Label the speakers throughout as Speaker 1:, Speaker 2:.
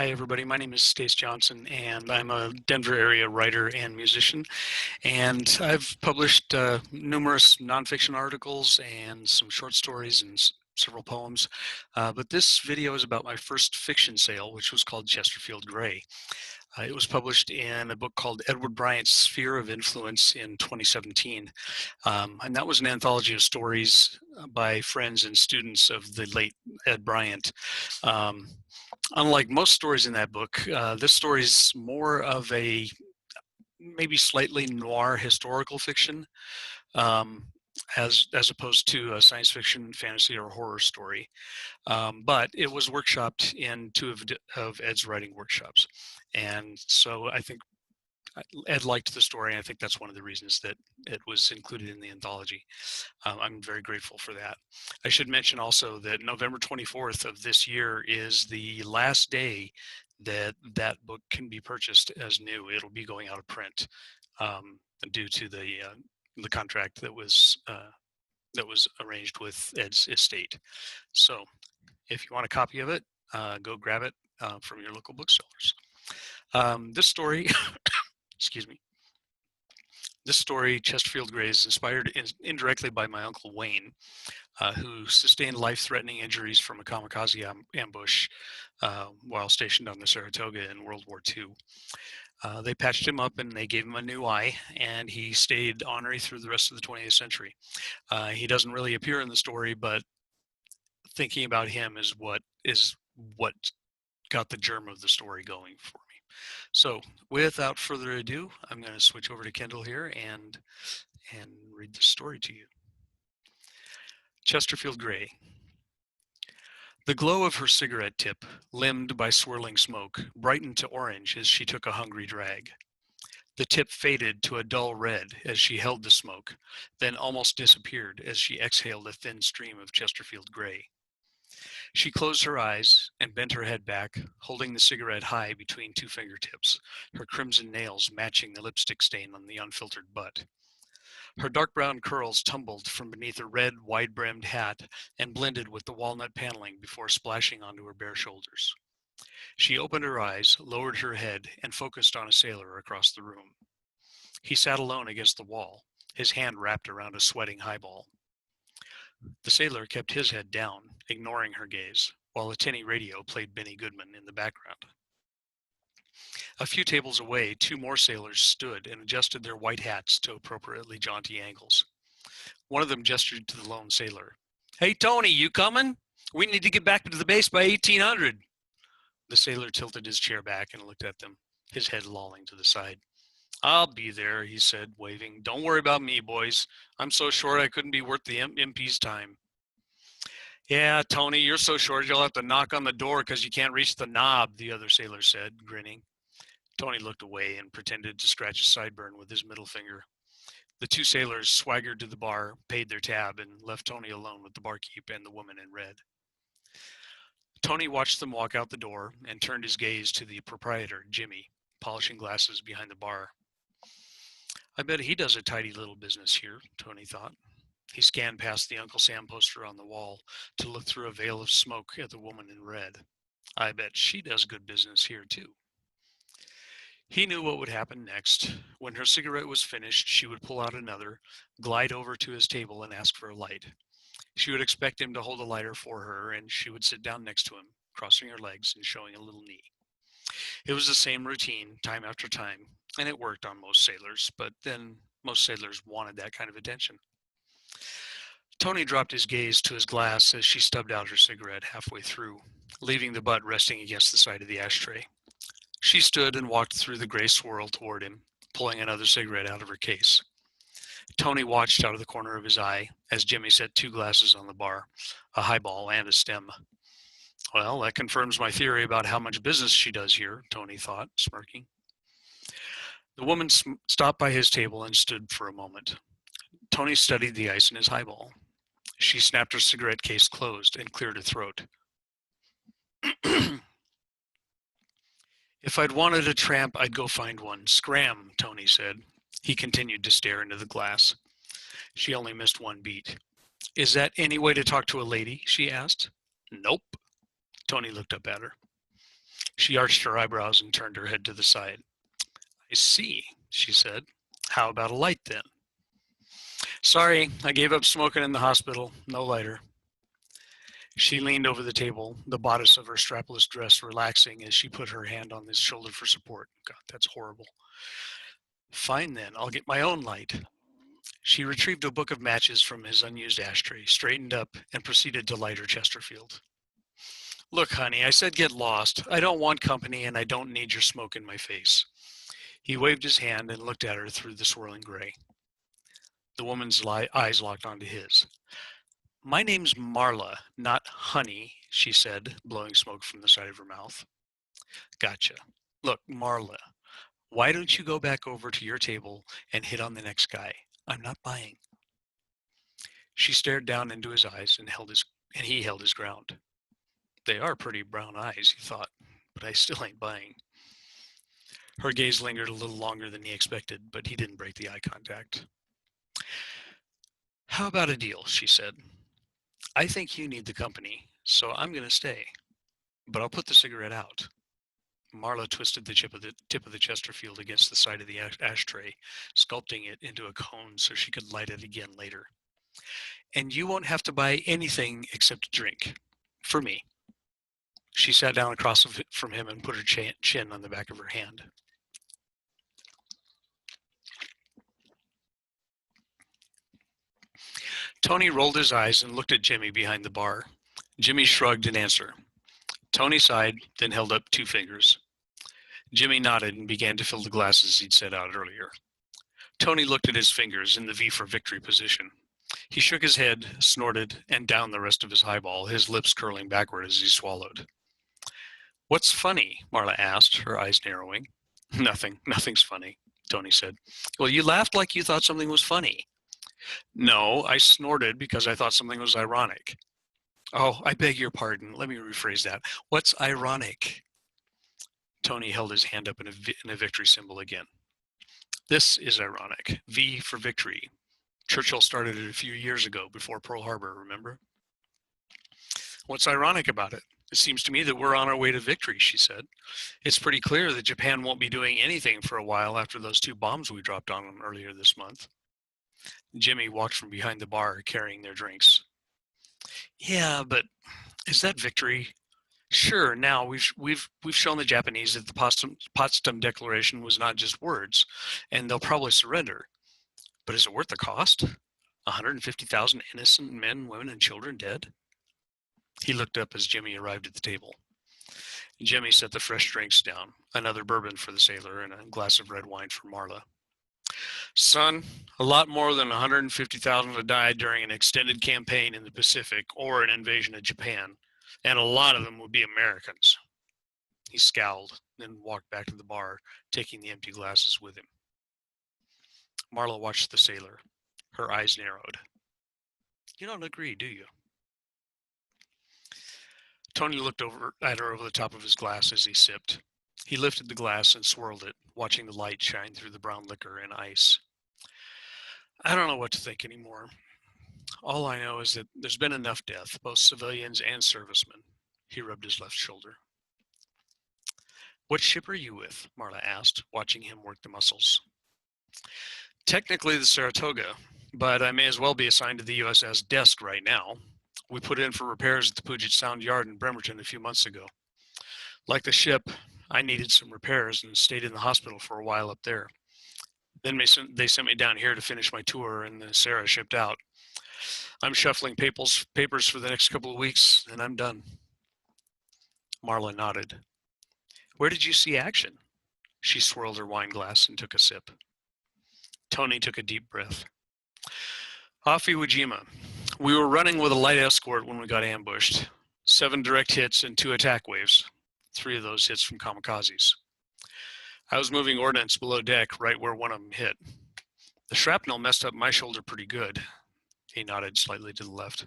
Speaker 1: Hi, everybody. My name is Stace Johnson, and I'm a Denver area writer and musician. And I've published numerous nonfiction articles and some short stories and several poems. But this video is about my first fiction sale, which was called Chesterfield Gray. It was published in a book called Edward Bryant's Sphere of Influence in 2017. And that was an anthology of stories by friends and students of the late Ed Bryant. Unlike most stories in that book, this story is more of a maybe slightly noir historical fiction, um, as opposed to a science fiction, fantasy, or horror story. But it was workshopped in two of Ed's writing workshops, and so I think Ed liked the story, and I think that's one of the reasons that it was included in the anthology. I'm very grateful for that. I should mention also that November 24th of this year is the last day that that book can be purchased as new. It'll be going out of print due to the contract that was arranged with Ed's estate. So if you want a copy of it, go grab it from your local booksellers. This story, excuse me. This story, Chesterfield Gray, is inspired indirectly by my uncle Wayne, who sustained life-threatening injuries from a kamikaze ambush while stationed on the Saratoga in World War II. They patched him up and they gave him a new eye, and he stayed ornery through the rest of the 20th century. He doesn't really appear in the story, but thinking about him is what got the germ of the story going for me. So without further ado, I'm going to switch over to Kendall here and read the story to you. Chesterfield Gray. The glow of her cigarette tip, limned by swirling smoke, brightened to orange as she took a hungry drag. The tip faded to a dull red as she held the smoke, then almost disappeared as she exhaled a thin stream of Chesterfield Gray. She closed her eyes and bent her head back, holding the cigarette high between two fingertips, her crimson nails matching the lipstick stain on the unfiltered butt. Her dark brown curls tumbled from beneath a red, wide-brimmed hat and blended with the walnut paneling before splashing onto her bare shoulders. She opened her eyes, lowered her head, and focused on a sailor across the room. He sat alone against the wall, his hand wrapped around a sweating highball. The sailor kept his head down, ignoring her gaze, while a tinny radio played Benny Goodman in the background. A few tables away, two more sailors stood and adjusted their white hats to appropriately jaunty angles. One of them gestured to the lone sailor. "Hey, Tony, you coming? We need to get back to the base by 1800. The sailor tilted his chair back and looked at them, his head lolling to the side. "I'll be there," he said, waving. "Don't worry about me, boys. I'm so short I couldn't be worth the MP's time." "Yeah, Tony, you're so short you'll have to knock on the door because you can't reach the knob," the other sailor said, grinning. Tony looked away and pretended to scratch a sideburn with his middle finger. The two sailors swaggered to the bar, paid their tab, and left Tony alone with the barkeep and the woman in red. Tony watched them walk out the door and turned his gaze to the proprietor, Jimmy, polishing glasses behind the bar. "I bet he does a tidy little business here," Tony thought. He scanned past the Uncle Sam poster on the wall to look through a veil of smoke at the woman in red. "I bet she does good business here, too." He knew what would happen next. When her cigarette was finished, she would pull out another, glide over to his table and ask for a light. She would expect him to hold a lighter for her, and she would sit down next to him, crossing her legs and showing a little knee. It was the same routine, time after time, and it worked on most sailors, but then most sailors wanted that kind of attention. Tony dropped his gaze to his glass as she stubbed out her cigarette halfway through, leaving the butt resting against the side of the ashtray. She stood and walked through the gray swirl toward him, pulling another cigarette out of her case. Tony watched out of the corner of his eye as Jimmy set two glasses on the bar, a highball and a stem. "Well, that confirms my theory about how much business she does here," Tony thought, smirking. The woman stopped by his table and stood for a moment. Tony studied the ice in his highball. She snapped her cigarette case closed and cleared her throat. "If I'd wanted a tramp, I'd go find one. Scram," Tony said. He continued to stare into the glass. She only missed one beat. "Is that any way to talk to a lady?" she asked. "Nope." Tony looked up at her. She arched her eyebrows and turned her head to the side. I see, she said. How about a light then? Sorry, I gave up smoking in the hospital. No lighter. She leaned over the table, the bodice of her strapless dress relaxing as she put her hand on his shoulder for support. God, that's horrible. Fine then, I'll get my own light. She retrieved a book of matches from his unused ashtray, straightened up, and proceeded to light her Chesterfield. Look, honey, I said get lost. I don't want company, and I don't need your smoke in my face. He waved his hand and looked at her through the swirling gray. The woman's eyes locked onto his. My name's Marla, not Honey, she said, blowing smoke from the side of her mouth. Gotcha. Look, Marla, why don't you go back over to your table and hit on the next guy? I'm not buying. She stared down into his eyes and he held his ground. They are pretty brown eyes, he thought, but I still ain't buying. Her gaze lingered a little longer than he expected, but he didn't break the eye contact. How about a deal, she said. I think you need the company, so I'm going to stay, but I'll put the cigarette out. Marla twisted the tip of the Chesterfield against the side of the ashtray, sculpting it into a cone so she could light it again later. And you won't have to buy anything except a drink. For me. She sat down across from him and put her chin on the back of her hand. Tony rolled his eyes and looked at Jimmy behind the bar. Jimmy shrugged in answer. Tony sighed, then held up 2 fingers. Jimmy nodded and began to fill the glasses he'd set out earlier. Tony looked at his fingers in the V for victory position. He shook his head, snorted, and downed the rest of his highball, his lips curling backward as he swallowed. What's funny? Marla asked, her eyes narrowing. Nothing's funny, Tony said. Well, you laughed like you thought something was funny. No, I snorted because I thought something was ironic. Oh, I beg your pardon. Let me rephrase that. What's ironic? Tony held his hand up in a victory symbol again. This is ironic. V for victory. Churchill started it a few years ago before Pearl Harbor, remember? What's ironic about it? It seems to me that we're on our way to victory, she said. It's pretty clear that Japan won't be doing anything for a while after those 2 bombs we dropped on them earlier this month. Jimmy walked from behind the bar carrying their drinks. Yeah, but is that victory? Sure, now we've shown the Japanese that the Potsdam Declaration was not just words, and they'll probably surrender. But is it worth the cost? 150,000 innocent men, women, and children dead? He looked up as Jimmy arrived at the table. Jimmy set the fresh drinks down, another bourbon for the sailor and a glass of red wine for Marla. Son, a lot more than 150,000 have died during an extended campaign in the Pacific or an invasion of Japan, and a lot of them would be Americans. He scowled, then walked back to the bar, taking the empty glasses with him. Marla watched the sailor. Her eyes narrowed. You don't agree, do you? Tony looked over at her over the top of his glass as he sipped. He lifted the glass and swirled it, watching the light shine through the brown liquor and ice. I don't know what to think anymore. All I know is that there's been enough death, both civilians and servicemen. He rubbed his left shoulder. What ship are you with? Marla asked, watching him work the muscles. Technically the Saratoga, but I may as well be assigned to the USS Desk right now. We put in for repairs at the Puget Sound Yard in Bremerton a few months ago. Like the ship, I needed some repairs and stayed in the hospital for a while up there. Then they sent me down here to finish my tour, and the Sarah shipped out. I'm shuffling papers for the next couple of weeks, and I'm done. Marla nodded. Where did you see action? She swirled her wine glass and took a sip. Tony took a deep breath. Off Iwo Jima. We were running with a light escort when we got ambushed. 7 direct hits and 2 attack waves. 3 of those hits from kamikazes. I was moving ordnance below deck right where one of them hit. The shrapnel messed up my shoulder pretty good. He nodded slightly to the left.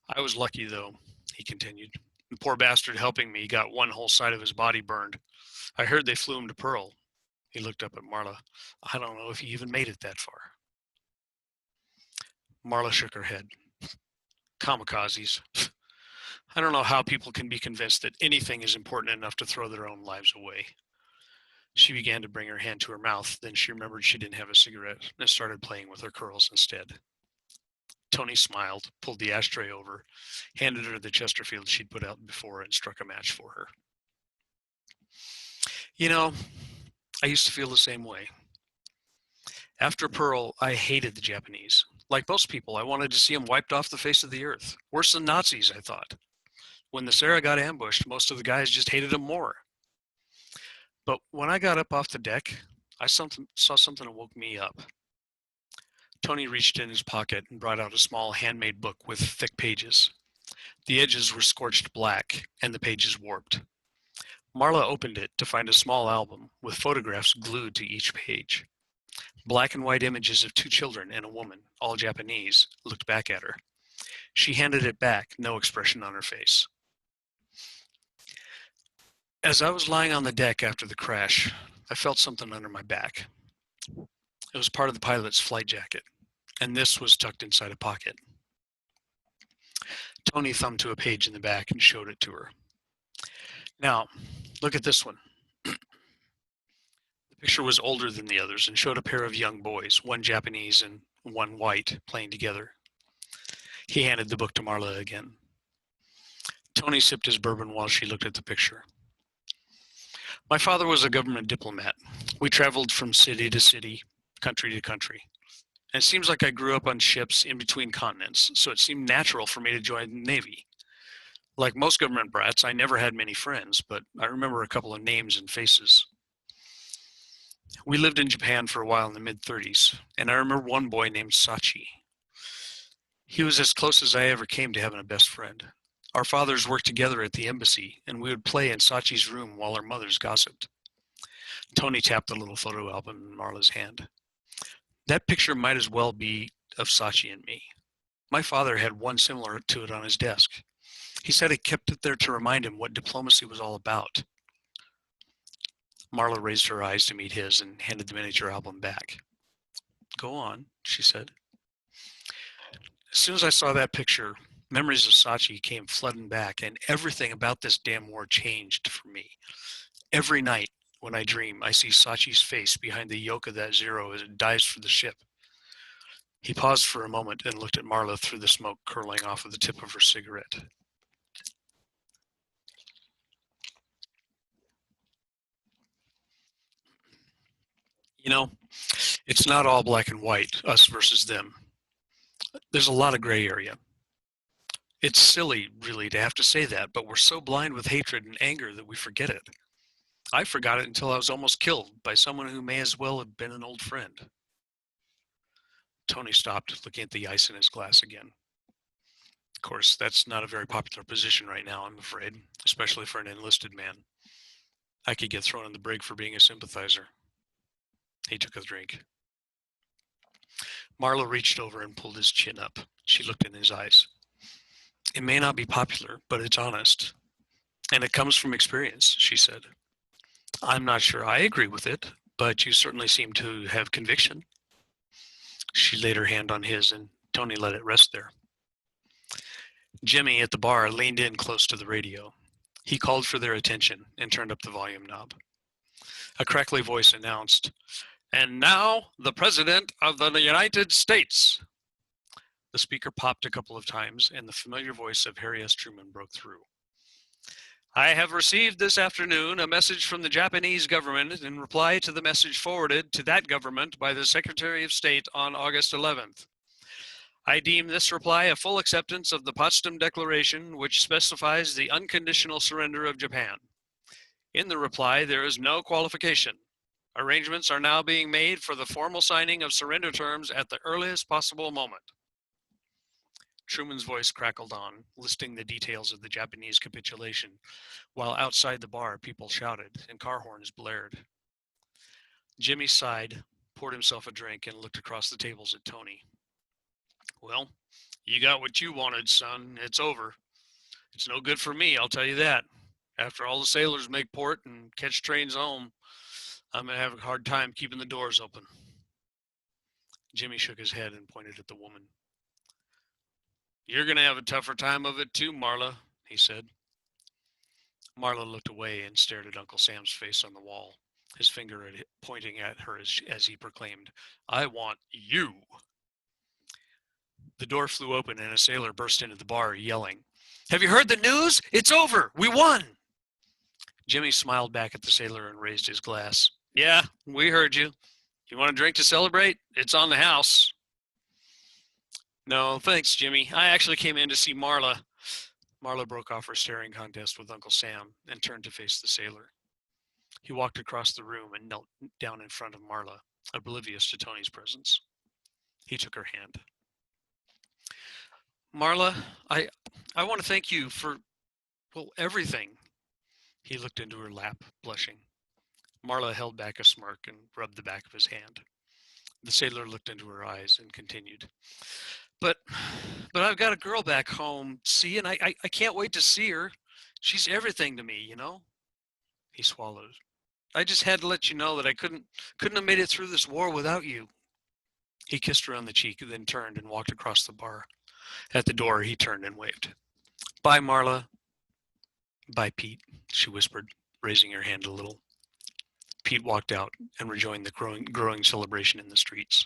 Speaker 1: I was lucky, though, he continued. The poor bastard helping me got one whole side of his body burned. I heard they flew him to Pearl. He looked up at Marla. I don't know if he even made it that far. Marla shook her head. Kamikazes. I don't know how people can be convinced that anything is important enough to throw their own lives away. She began to bring her hand to her mouth. Then she remembered she didn't have a cigarette and started playing with her curls instead. Tony smiled, pulled the ashtray over, handed her the Chesterfield she'd put out before, and struck a match for her. You know, I used to feel the same way. After Pearl, I hated the Japanese. Like most people, I wanted to see them wiped off the face of the earth. Worse than Nazis, I thought. When the Sarah got ambushed, most of the guys just hated them more. But when I got up off the deck, I saw something that woke me up. Tony reached in his pocket and brought out a small handmade book with thick pages. The edges were scorched black and the pages warped. Marla opened it to find a small album with photographs glued to each page. Black and white images of two children and a woman, all Japanese, looked back at her. She handed it back, no expression on her face. As I was lying on the deck after the crash, I felt something under my back. It was part of the pilot's flight jacket, and this was tucked inside a pocket. Tony thumbed to a page in the back and showed it to her. Now, look at this one. The picture was older than the others and showed a pair of young boys, one Japanese and one white, playing together. He handed the book to Marla again. Tony sipped his bourbon while she looked at the picture. My father was a government diplomat. We traveled from city to city, country to country. And it seems like I grew up on ships in between continents, so it seemed natural for me to join the Navy. Like most government brats, I never had many friends, but I remember a couple of names and faces. We lived in Japan for a while in the mid-30s, and I remember one boy named Sachi. He was as close as I ever came to having a best friend. Our fathers worked together at the embassy, and we would play in Sachi's room while our mothers gossiped. Tony tapped the little photo album in Marla's hand. That picture might as well be of Sachi and me. My father had one similar to it on his desk. He said he kept it there to remind him what diplomacy was all about. Marla raised her eyes to meet his and handed the miniature album back. Go on, she said. As soon as I saw that picture, memories of Sachi came flooding back, and everything about this damn war changed for me. Every night when I dream, I see Sachi's face behind the yoke of that Zero as it dives for the ship. He paused for a moment and looked at Marla through the smoke curling off of the tip of her cigarette. You know, it's not all black and white, us versus them. There's a lot of gray area. It's silly, really, to have to say that, but we're so blind with hatred and anger that we forget it. I forgot it until I was almost killed by someone who may as well have been an old friend. Tony stopped, looking at the ice in his glass again. Of course, that's not a very popular position right now, I'm afraid, especially for an enlisted man. I could get thrown in the brig for being a sympathizer. He took a drink. Marla reached over and pulled his chin up. She looked in his eyes. It may not be popular, but it's honest. And it comes from experience, she said. I'm not sure I agree with it, but you certainly seem to have conviction. She laid her hand on his, and Tony let it rest there. Jimmy at the bar leaned in close to the radio. He called for their attention and turned up the volume knob. A crackly voice announced, "And now, the President of the United States." The speaker popped a couple of times, and the familiar voice of Harry S. Truman broke through. I have received this afternoon a message from the Japanese government in reply to the message forwarded to that government by the Secretary of State on August 11th. I deem this reply a full acceptance of the Potsdam Declaration, which specifies the unconditional surrender of Japan. In the reply, there is no qualification. Arrangements are now being made for the formal signing of surrender terms at the earliest possible moment. Truman's voice crackled on, listing the details of the Japanese capitulation, while outside the bar people shouted and car horns blared. Jimmy sighed, poured himself a drink, and looked across the tables at Tony. Well, you got what you wanted, son. It's over. It's no good for me, I'll tell you that. After all the sailors make port and catch trains home, I'm going to have a hard time keeping the doors open. Jimmy shook his head and pointed at the woman. You're going to have a tougher time of it too, Marla. he said. Marla looked away and stared at Uncle Sam's face on the wall, his finger pointing at her as he proclaimed, "I want you." The door flew open and a sailor burst into the bar, yelling, "Have you heard the news? It's over! We won!" Jimmy smiled back at the sailor and raised his glass. "Yeah, we heard you. You want a drink to celebrate? It's on the house." "No, thanks, Jimmy. I actually came in to see Marla." Marla broke off her staring contest with Uncle Sam and turned to face the sailor. He walked across the room and knelt down in front of Marla, oblivious to Tony's presence. He took her hand. "Marla, I want to thank you for, well, everything." He looked into her lap, blushing. Marla held back a smirk and rubbed the back of his hand. The sailor looked into her eyes and continued. But I've got a girl back home, see, and I can't wait to see her. She's everything to me, you know." He swallowed. "I just had to let you know that I couldn't have made it through this war without you." He kissed her on the cheek, then turned and walked across the bar. At the door, he turned and waved. "Bye, Marla." "Bye, Pete," she whispered, raising her hand a little. Pete walked out and rejoined the growing celebration in the streets.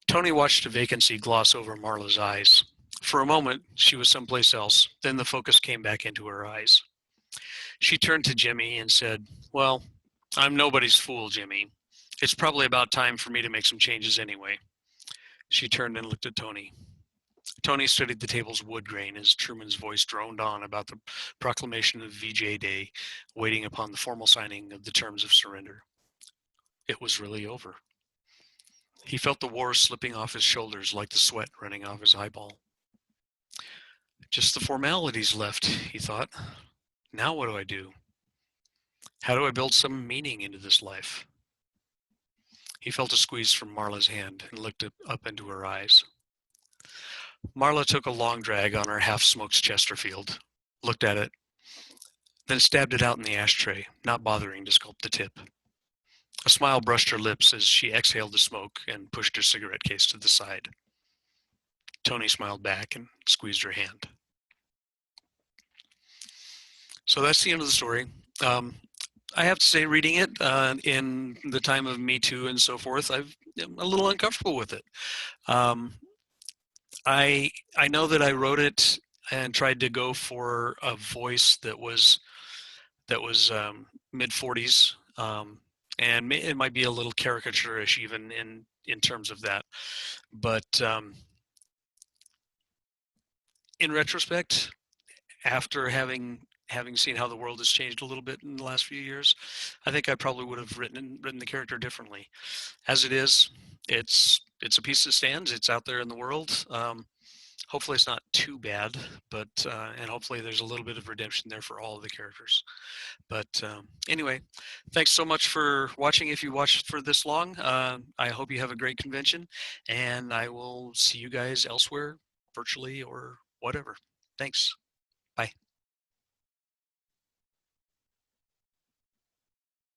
Speaker 1: Tony watched a vacancy gloss over Marla's eyes. For a moment, she was someplace else. Then the focus came back into her eyes. She turned to Jimmy and said, "Well, I'm nobody's fool, Jimmy. It's probably about time for me to make some changes anyway." She turned and looked at Tony. Tony studied the table's wood grain as Truman's voice droned on about the proclamation of VJ Day, waiting upon the formal signing of the terms of surrender. It was really over. He felt the war slipping off his shoulders like the sweat running off his eyeball. Just the formalities left, he thought. Now what do I do? How do I build some meaning into this life? He felt a squeeze from Marla's hand and looked up into her eyes. Marla took a long drag on her half-smoked Chesterfield, looked at it, then stabbed it out in the ashtray, not bothering to sculpt the tip. A smile brushed her lips as she exhaled the smoke and pushed her cigarette case to the side. Tony smiled back and squeezed her hand. So that's the end of the story. I have to say, reading it in the time of Me Too and so forth, I'm a little uncomfortable with it. I know that I wrote it and tried to go for a voice that was mid 40s, and it might be a little caricaturish even in terms of that. But in retrospect, after having seen how the world has changed a little bit in the last few years, I think I probably would have written the character differently. As it is, it's a piece that stands. It's out there in the world. Hopefully it's not too bad, but and hopefully there's a little bit of redemption there for all of the characters. But anyway, thanks so much for watching. If you watched for this long, I hope you have a great convention, and I will see you guys elsewhere, virtually or whatever. Thanks.